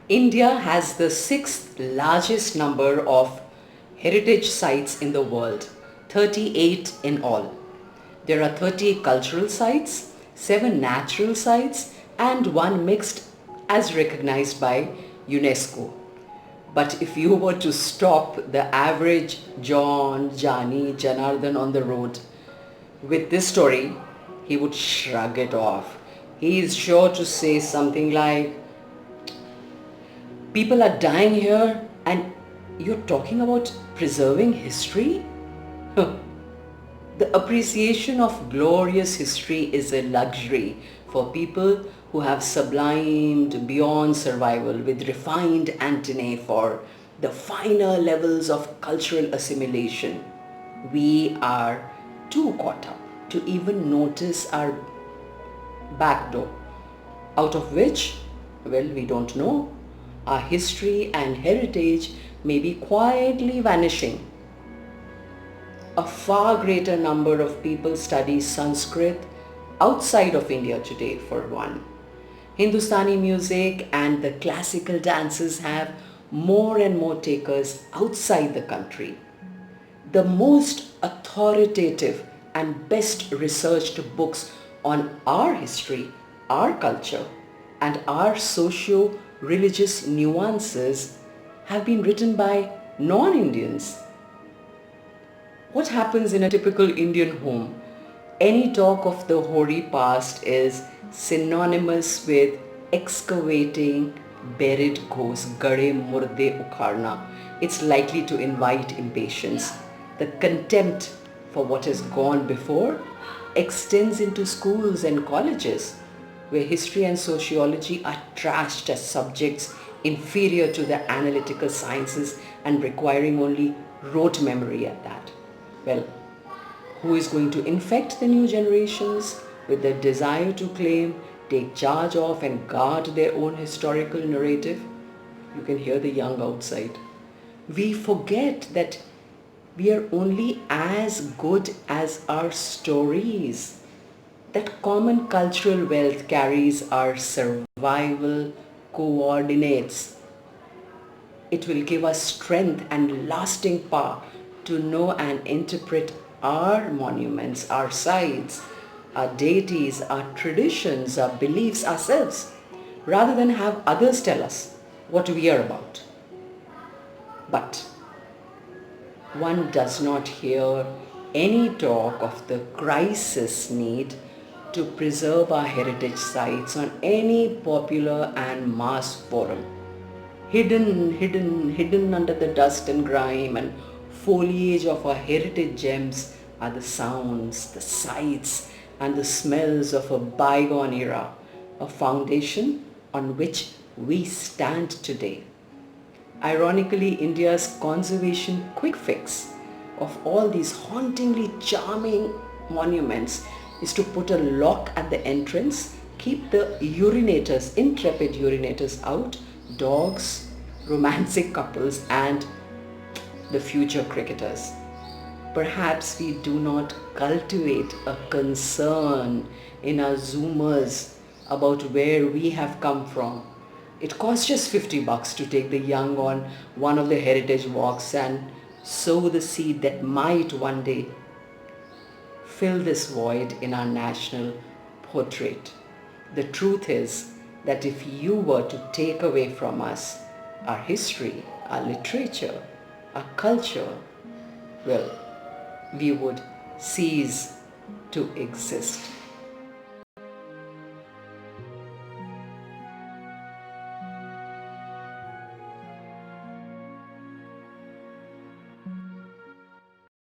India has the sixth largest number of heritage sites in the world, 38 in all. There are 30 cultural sites, 7 natural sites, and 1 mixed as recognized by UNESCO. But if you were to stop the average John, Jaani, Janardhan on the road with this story, he would shrug it off. He is sure to say something like, people are dying here and you're talking about preserving history? The appreciation of glorious history is a luxury for people who have sublimed beyond survival with refined antennae for the finer levels of cultural assimilation. We are too caught up to even notice our back door, out of which, well, we don't know, our history and heritage may be quietly vanishing. A far greater number of people study Sanskrit outside of India today, for one. Hindustani music and the classical dances have more and more takers outside the country. The most authoritative and best researched books on our history, our culture, and our socio-religious nuances have been written by non-Indians. What happens in a typical Indian home? Any talk of the hoary past is synonymous with excavating buried ghosts, gade murde ukharna. It's likely to invite impatience. The contempt for what has gone before extends into schools and colleges, where history and sociology are trashed as subjects inferior to the analytical sciences and requiring only rote memory at that. Well, who is going to infect the new generations with the desire to claim, take charge of, and guard their own historical narrative? You can hear the young outside. We forget that we are only as good as our stories. That common cultural wealth carries our survival coordinates. It will give us strength and lasting power to know and interpret our monuments, our sites, our deities, our traditions, our beliefs ourselves, rather than have others tell us what we are about. But one does not hear any talk of the crisis need to preserve our heritage sites on any popular and mass forum. Hidden under the dust and grime and foliage of our heritage gems are the sounds, the sights, and the smells of a bygone era, a foundation on which we stand today. Ironically, India's conservation quick fix of all these hauntingly charming monuments is to put a lock at the entrance, keep the urinators, intrepid urinators out, dogs, romantic couples, and the future cricketers. Perhaps we do not cultivate a concern in our Zoomers about where we have come from. It costs just $50 to take the young on one of the heritage walks and sow the seed that might one day fill this void in our national portrait. The truth is that if you were to take away from us our history, our literature, our culture, well, we would cease to exist.